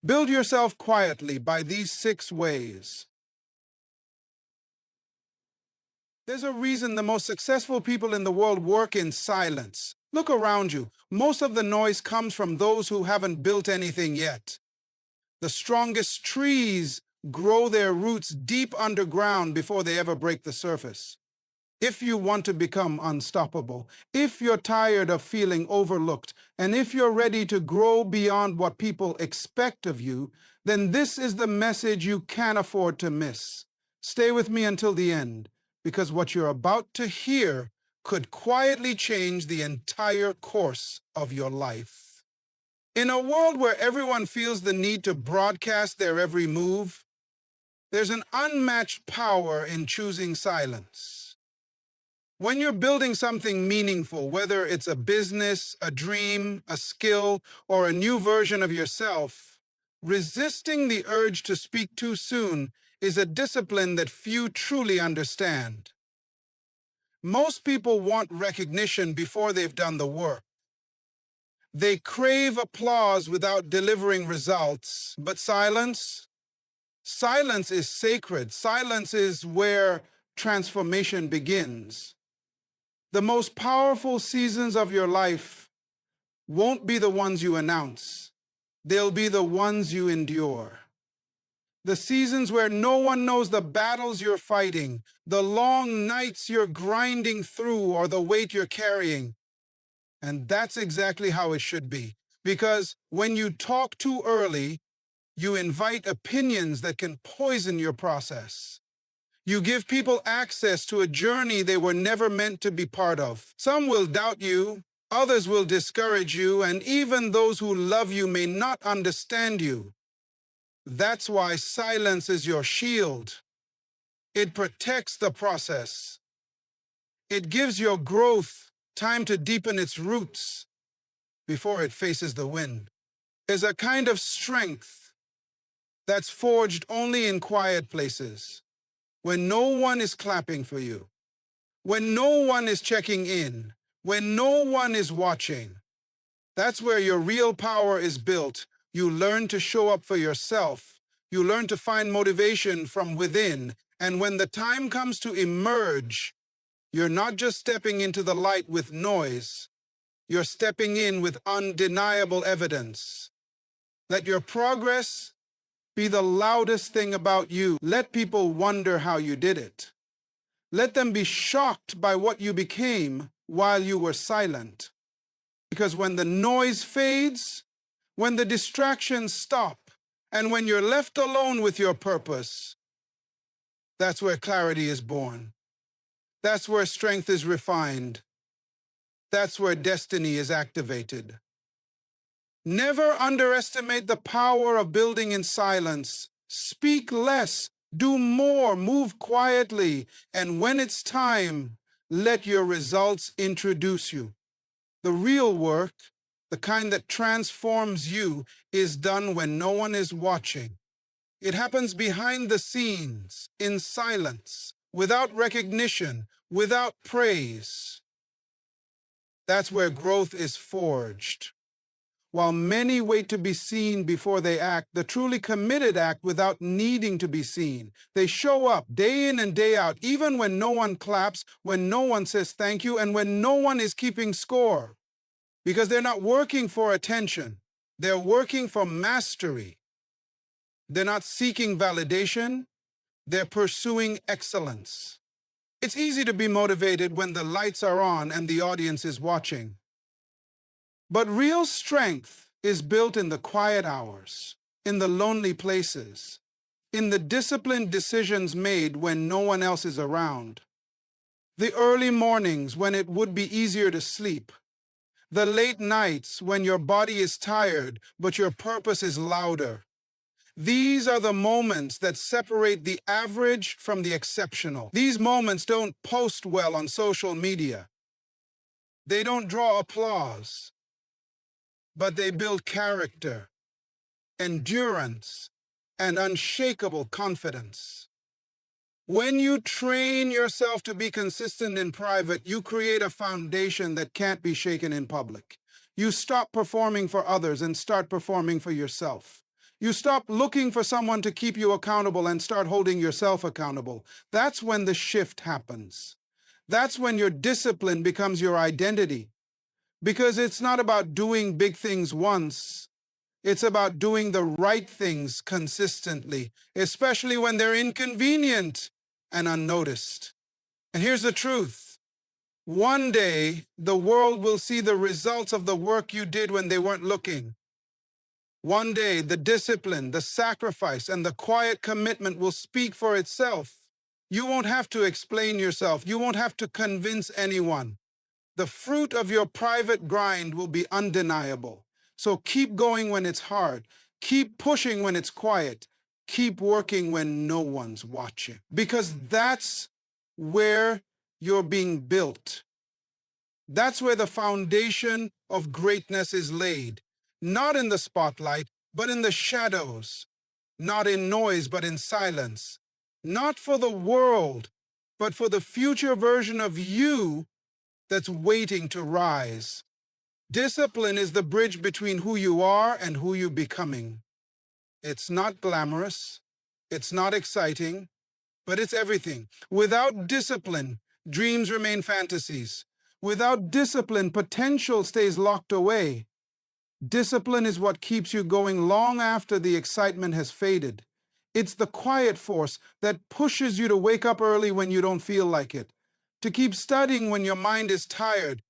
Build yourself quietly by these 6 ways. There's a reason the most successful people in the world work in silence. Look around you. Most of the noise comes from those who haven't built anything yet. The strongest trees grow their roots deep underground before they ever break the surface. If you want to become unstoppable, if you're tired of feeling overlooked, and if you're ready to grow beyond what people expect of you, then this is the message you can't afford to miss. Stay with me until the end, because what you're about to hear could quietly change the entire course of your life. In a world where everyone feels the need to broadcast their every move, there's an unmatched power in choosing silence. When you're building something meaningful, whether it's a business, a dream, a skill, or a new version of yourself, resisting the urge to speak too soon is a discipline that few truly understand. Most people want recognition before they've done the work. They crave applause without delivering results, but silence is sacred. Silence is where transformation begins. The most powerful seasons of your life won't be the ones you announce. They'll be the ones you endure. The seasons where no one knows the battles you're fighting, the long nights you're grinding through, or the weight you're carrying. And that's exactly how it should be. Because when you talk too early, you invite opinions that can poison your process. You give people access to a journey they were never meant to be part of. Some will doubt you, others will discourage you, and even those who love you may not understand you. That's why silence is your shield. It protects the process. It gives your growth time to deepen its roots before it faces the wind. There's a kind of strength that's forged only in quiet places. When no one is clapping for you, when no one is checking in, when no one is watching, that's where your real power is built. You learn to show up for yourself. You learn to find motivation from within. And when the time comes to emerge, you're not just stepping into the light with noise. You're stepping in with undeniable evidence. Let your progress be the loudest thing about you. Let people wonder how you did it. Let them be shocked by what you became while you were silent. Because when the noise fades, when the distractions stop, and when you're left alone with your purpose, that's where clarity is born. That's where strength is refined. That's where destiny is activated. Never underestimate the power of building in silence. Speak less, do more, move quietly, and when it's time, let your results introduce you. The real work, the kind that transforms you, is done when no one is watching. It happens behind the scenes, in silence, without recognition, without praise. That's where growth is forged. While many wait to be seen before they act, the truly committed act without needing to be seen. They show up day in and day out, even when no one claps, when no one says thank you, and when no one is keeping score. Because they're not working for attention. They're working for mastery. They're not seeking validation. They're pursuing excellence. It's easy to be motivated when the lights are on and the audience is watching. But real strength is built in the quiet hours, in the lonely places, in the disciplined decisions made when no one else is around. The early mornings when it would be easier to sleep. The late nights when your body is tired, but your purpose is louder. These are the moments that separate the average from the exceptional. These moments don't post well on social media. They don't draw applause. But they build character, endurance, and unshakable confidence. When you train yourself to be consistent in private, you create a foundation that can't be shaken in public. You stop performing for others and start performing for yourself. You stop looking for someone to keep you accountable and start holding yourself accountable. That's when the shift happens. That's when your discipline becomes your identity. Because it's not about doing big things once. It's about doing the right things consistently, especially when they're inconvenient and unnoticed. And here's the truth. One day, the world will see the results of the work you did when they weren't looking. One day, the discipline, the sacrifice, and the quiet commitment will speak for itself. You won't have to explain yourself. You won't have to convince anyone. The fruit of your private grind will be undeniable. So keep going when it's hard. Keep pushing when it's quiet. Keep working when no one's watching. Because that's where you're being built. That's where the foundation of greatness is laid. Not in the spotlight, but in the shadows. Not in noise, but in silence. Not for the world, but for the future version of you that's waiting to rise. Discipline is the bridge between who you are and who you're becoming. It's not glamorous, it's not exciting, but it's everything. Without discipline, dreams remain fantasies. Without discipline, potential stays locked away. Discipline is what keeps you going long after the excitement has faded. It's the quiet force that pushes you to wake up early when you don't feel like it, to keep studying when your mind is tired,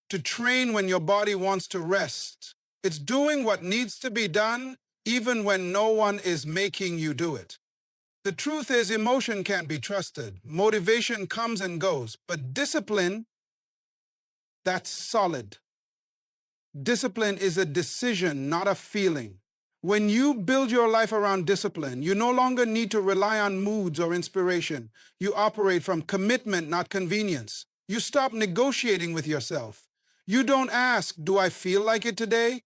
to train when your body wants to rest. It's doing what needs to be done even when no one is making you do it. The truth is, emotion can't be trusted. Motivation comes and goes, but discipline, that's solid. Discipline is a decision, not a feeling. When you build your life around discipline, you no longer need to rely on moods or inspiration. You operate from commitment, not convenience. You stop negotiating with yourself. You don't ask, do I feel like it today?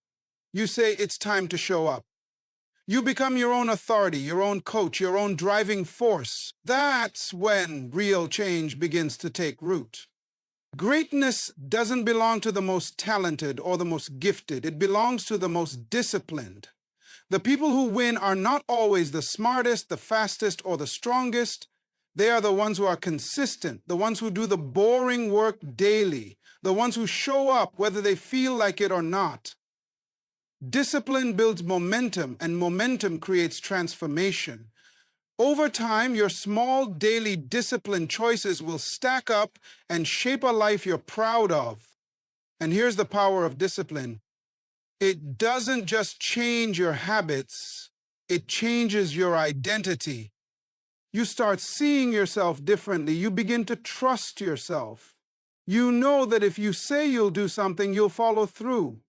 You say, it's time to show up. You become your own authority, your own coach, your own driving force. That's when real change begins to take root. Greatness doesn't belong to the most talented or the most gifted. It belongs to the most disciplined. The people who win are not always the smartest, the fastest, or the strongest. They are the ones who are consistent, the ones who do the boring work daily, the ones who show up whether they feel like it or not. Discipline builds momentum, and momentum creates transformation. Over time, your small daily discipline choices will stack up and shape a life you're proud of. And here's the power of discipline. It doesn't just change your habits, it changes your identity. You start seeing yourself differently. You begin to trust yourself. You know that if you say you'll do something, you'll follow through.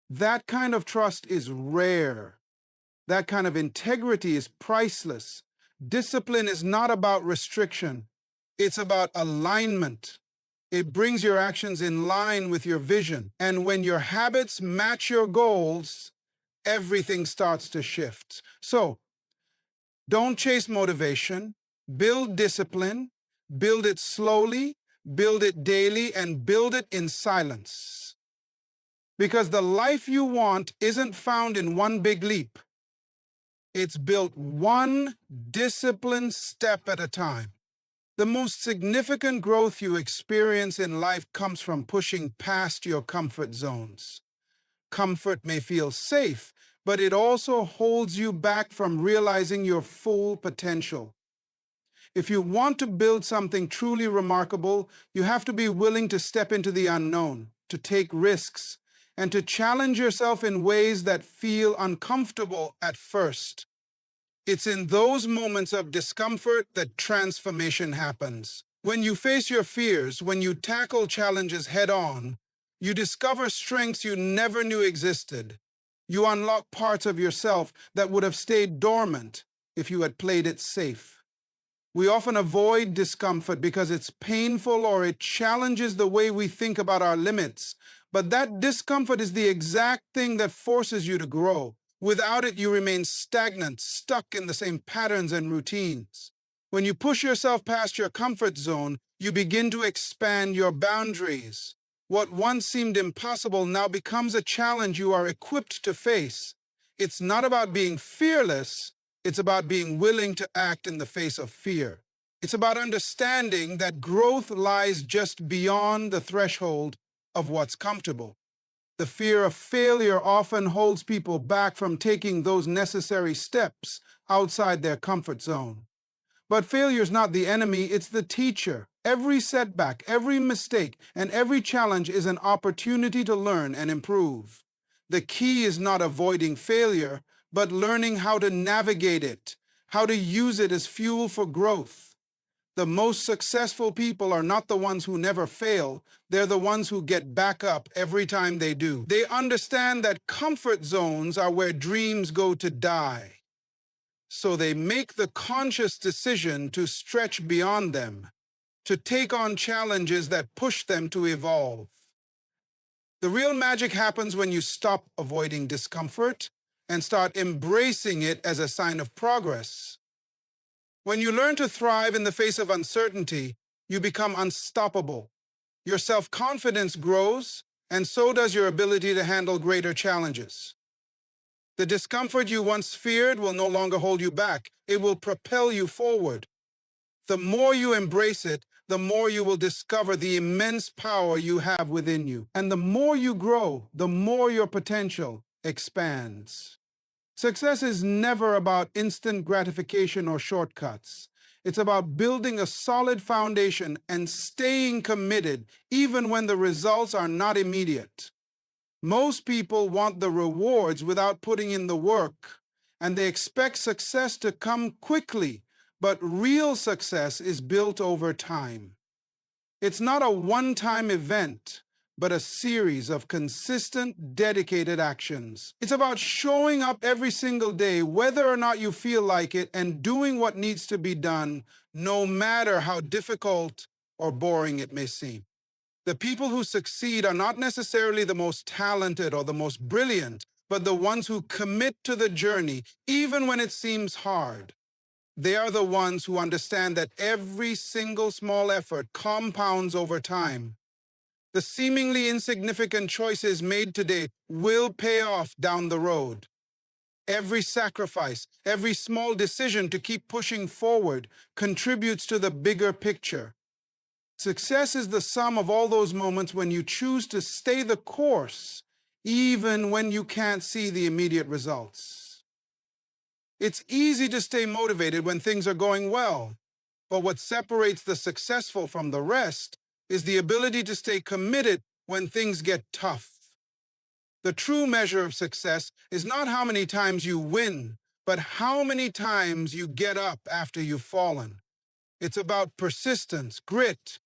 That kind of trust is rare. That kind of integrity is priceless. Discipline is not about restriction. It's about alignment. It brings your actions in line with your vision. And when your habits match your goals, everything starts to shift. So, don't chase motivation. Build discipline. Build it slowly. Build it daily. And build it in silence. Because the life you want isn't found in one big leap. It's built one disciplined step at a time. The most significant growth you experience in life comes from pushing past your comfort zones. Comfort may feel safe, but it also holds you back from realizing your full potential. If you want to build something truly remarkable, you have to be willing to step into the unknown, to take risks, and to challenge yourself in ways that feel uncomfortable at first. It's in those moments of discomfort that transformation happens. When you face your fears, when you tackle challenges head-on, you discover strengths you never knew existed. You unlock parts of yourself that would have stayed dormant if you had played it safe. We often avoid discomfort because it's painful or it challenges the way we think about our limits. But that discomfort is the exact thing that forces you to grow. Without it, you remain stagnant, stuck in the same patterns and routines. When you push yourself past your comfort zone, you begin to expand your boundaries. What once seemed impossible now becomes a challenge you are equipped to face. It's not about being fearless, it's about being willing to act in the face of fear. It's about understanding that growth lies just beyond the threshold of what's comfortable. The fear of failure often holds people back from taking those necessary steps outside their comfort zone. But failure is not the enemy, it's the teacher. Every setback, every mistake, and every challenge is an opportunity to learn and improve. The key is not avoiding failure, but learning how to navigate it, how to use it as fuel for growth. The most successful people are not the ones who never fail, they're the ones who get back up every time they do. They understand that comfort zones are where dreams go to die. So they make the conscious decision to stretch beyond them, to take on challenges that push them to evolve. The real magic happens when you stop avoiding discomfort and start embracing it as a sign of progress. When you learn to thrive in the face of uncertainty, you become unstoppable. Your self-confidence grows, and so does your ability to handle greater challenges. The discomfort you once feared will no longer hold you back. It will propel you forward. The more you embrace it, the more you will discover the immense power you have within you. And the more you grow, the more your potential expands. Success is never about instant gratification or shortcuts. It's about building a solid foundation and staying committed even when the results are not immediate. Most people want the rewards without putting in the work, and they expect success to come quickly, but real success is built over time. It's not a one-time event, but a series of consistent, dedicated actions. It's about showing up every single day, whether or not you feel like it, and doing what needs to be done, no matter how difficult or boring it may seem. The people who succeed are not necessarily the most talented or the most brilliant, but the ones who commit to the journey, even when it seems hard. They are the ones who understand that every single small effort compounds over time. The seemingly insignificant choices made today will pay off down the road. Every sacrifice, every small decision to keep pushing forward contributes to the bigger picture. Success is the sum of all those moments when you choose to stay the course, even when you can't see the immediate results. It's easy to stay motivated when things are going well, but what separates the successful from the rest is the ability to stay committed when things get tough. The true measure of success is not how many times you win, but how many times you get up after you've fallen. It's about persistence, grit,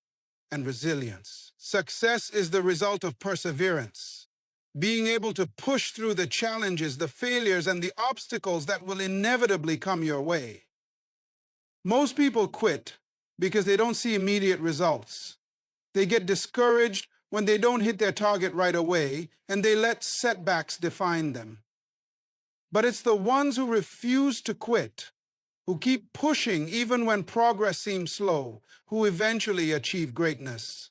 and resilience. Success is the result of perseverance, being able to push through the challenges, the failures, and the obstacles that will inevitably come your way. Most people quit because they don't see immediate results. They get discouraged when they don't hit their target right away, and they let setbacks define them. But it's the ones who refuse to quit, who keep pushing even when progress seems slow, who eventually achieve greatness.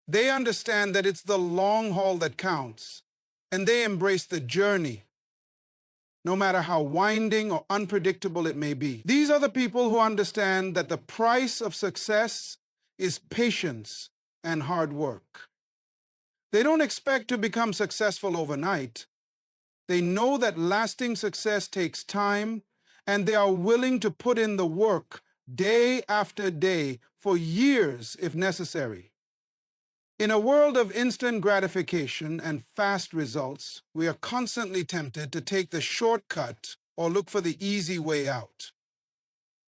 They understand that it's the long haul that counts, and they embrace the journey, no matter how winding or unpredictable it may be. These are the people who understand that the price of success is patience and hard work. They don't expect to become successful overnight. They know that lasting success takes time, and they are willing to put in the work day after day for years if necessary. In a world of instant gratification and fast results, we are constantly tempted to take the shortcut or look for the easy way out.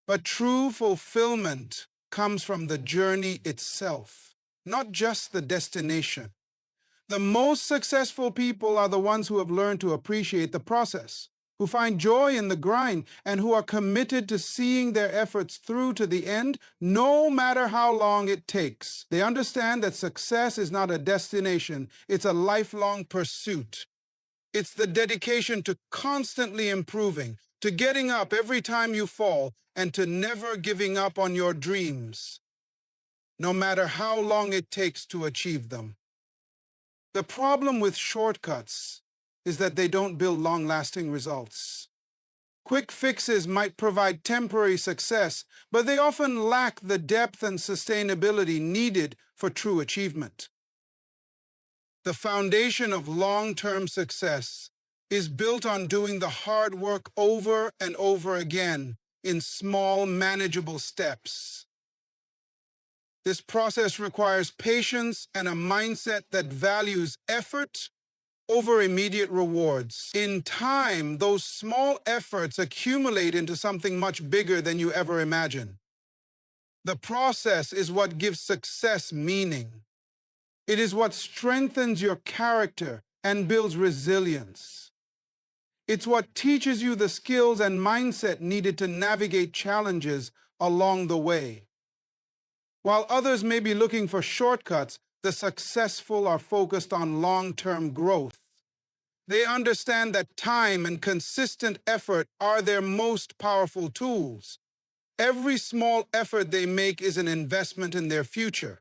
But true fulfillment comes from the journey itself, not just the destination. The most successful people are the ones who have learned to appreciate the process, who find joy in the grind, and who are committed to seeing their efforts through to the end, no matter how long it takes. They understand that success is not a destination, it's a lifelong pursuit. It's the dedication to constantly improving, to getting up every time you fall, and to never giving up on your dreams, no matter how long it takes to achieve them. The problem with shortcuts is that they don't build long-lasting results. Quick fixes might provide temporary success, but they often lack the depth and sustainability needed for true achievement. The foundation of long-term success is built on doing the hard work over and over again in small, manageable steps. This process requires patience and a mindset that values effort over immediate rewards. In time, those small efforts accumulate into something much bigger than you ever imagined. The process is what gives success meaning. It is what strengthens your character and builds resilience. It's what teaches you the skills and mindset needed to navigate challenges along the way. While others may be looking for shortcuts, the successful are focused on long-term growth. They understand that time and consistent effort are their most powerful tools. Every small effort they make is an investment in their future.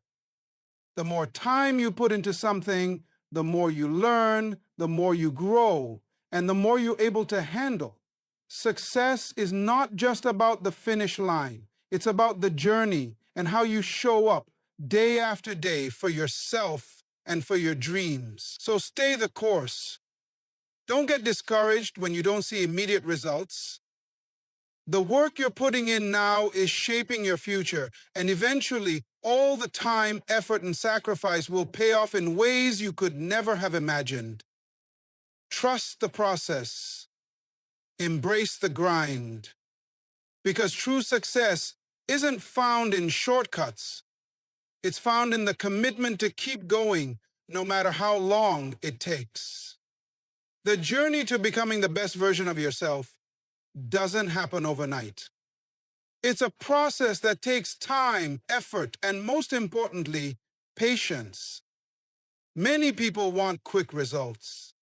The more time you put into something, the more you learn, the more you grow, and the more you're able to handle. Success is not just about the finish line. It's about the journey and how you show up day after day for yourself and for your dreams. So stay the course. Don't get discouraged when you don't see immediate results. The work you're putting in now is shaping your future, and eventually all the time, effort, and sacrifice will pay off in ways you could never have imagined. Trust the process. Embrace the grind. Because true success isn't found in shortcuts. It's found in the commitment to keep going, no matter how long it takes. The journey to becoming the best version of yourself doesn't happen overnight. It's a process that takes time, effort, and most importantly, patience. Many people want quick results.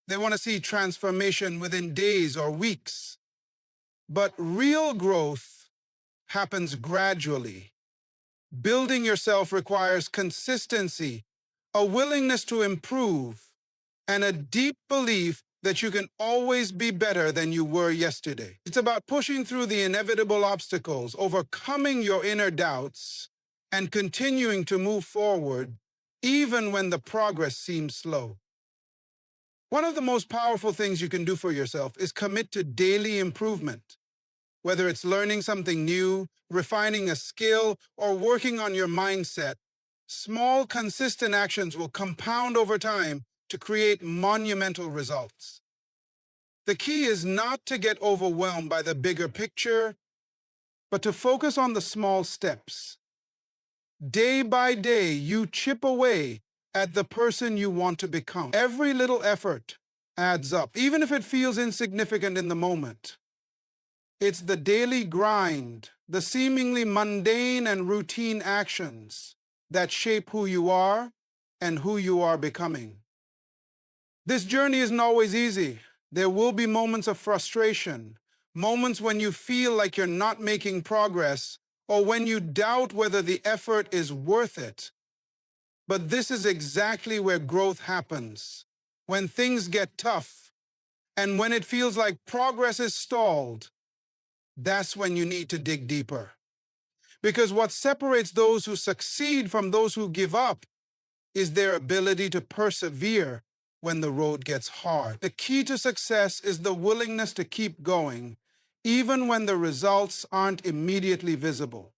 They want to see transformation within days or weeks. But real growth happens gradually. Building yourself requires consistency, a willingness to improve, and a deep belief that you can always be better than you were yesterday. It's about pushing through the inevitable obstacles, overcoming your inner doubts, and continuing to move forward, even when the progress seems slow. One of the most powerful things you can do for yourself is commit to daily improvement. Whether it's learning something new, refining a skill, or working on your mindset, small, consistent actions will compound over time to create monumental results. The key is not to get overwhelmed by the bigger picture, but to focus on the small steps. Day by day, you chip away at the person you want to become. Every little effort adds up, even if it feels insignificant in the moment. It's the daily grind, the seemingly mundane and routine actions that shape who you are and who you are becoming. This journey isn't always easy. There will be moments of frustration, moments when you feel like you're not making progress, or when you doubt whether the effort is worth it. But this is exactly where growth happens. When things get tough, and when it feels like progress is stalled, that's when you need to dig deeper. Because what separates those who succeed from those who give up is their ability to persevere when the road gets hard. The key to success is the willingness to keep going, even when the results aren't immediately visible.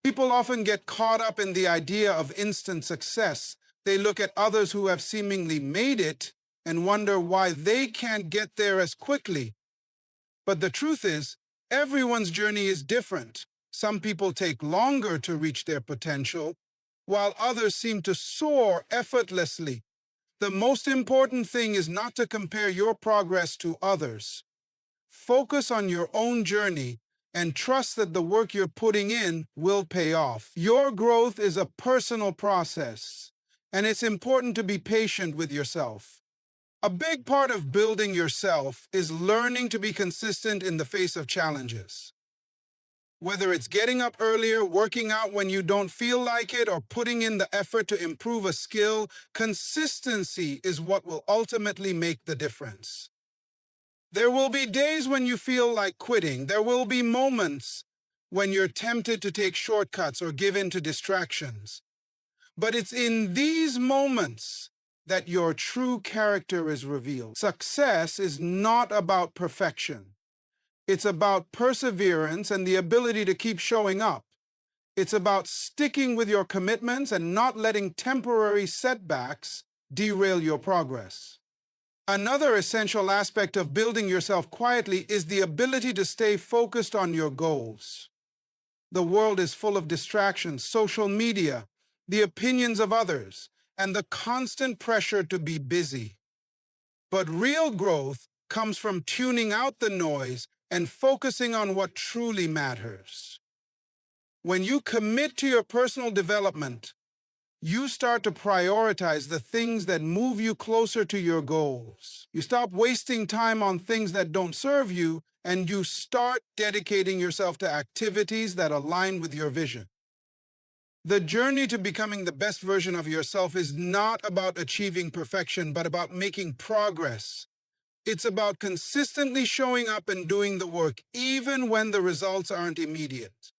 People often get caught up in the idea of instant success. They look at others who have seemingly made it and wonder why they can't get there as quickly. But the truth is, everyone's journey is different. Some people take longer to reach their potential, while others seem to soar effortlessly. The most important thing is not to compare your progress to others. Focus on your own journey and trust that the work you're putting in will pay off. Your growth is a personal process, and it's important to be patient with yourself. A big part of building yourself is learning to be consistent in the face of challenges. Whether it's getting up earlier, working out when you don't feel like it, or putting in the effort to improve a skill, consistency is what will ultimately make the difference. There will be days when you feel like quitting. There will be moments when you're tempted to take shortcuts or give in to distractions. But it's in these moments that your true character is revealed. Success is not about perfection. It's about perseverance and the ability to keep showing up. It's about sticking with your commitments and not letting temporary setbacks derail your progress. Another essential aspect of building yourself quietly is the ability to stay focused on your goals. The world is full of distractions, social media, the opinions of others, and the constant pressure to be busy. But real growth comes from tuning out the noise and focusing on what truly matters. When you commit to your personal development, you start to prioritize the things that move you closer to your goals. You stop wasting time on things that don't serve you, and you start dedicating yourself to activities that align with your vision. The journey to becoming the best version of yourself is not about achieving perfection, but about making progress. It's about consistently showing up and doing the work, even when the results aren't immediate.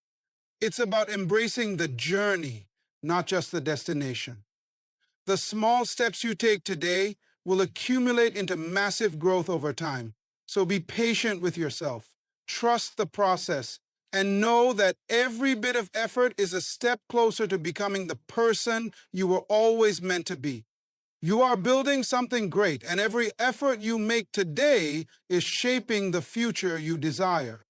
It's about embracing the journey, not just the destination. The small steps you take today will accumulate into massive growth over time. So be patient with yourself, trust the process, and know that every bit of effort is a step closer to becoming the person you were always meant to be. You are building something great, and every effort you make today is shaping the future you desire.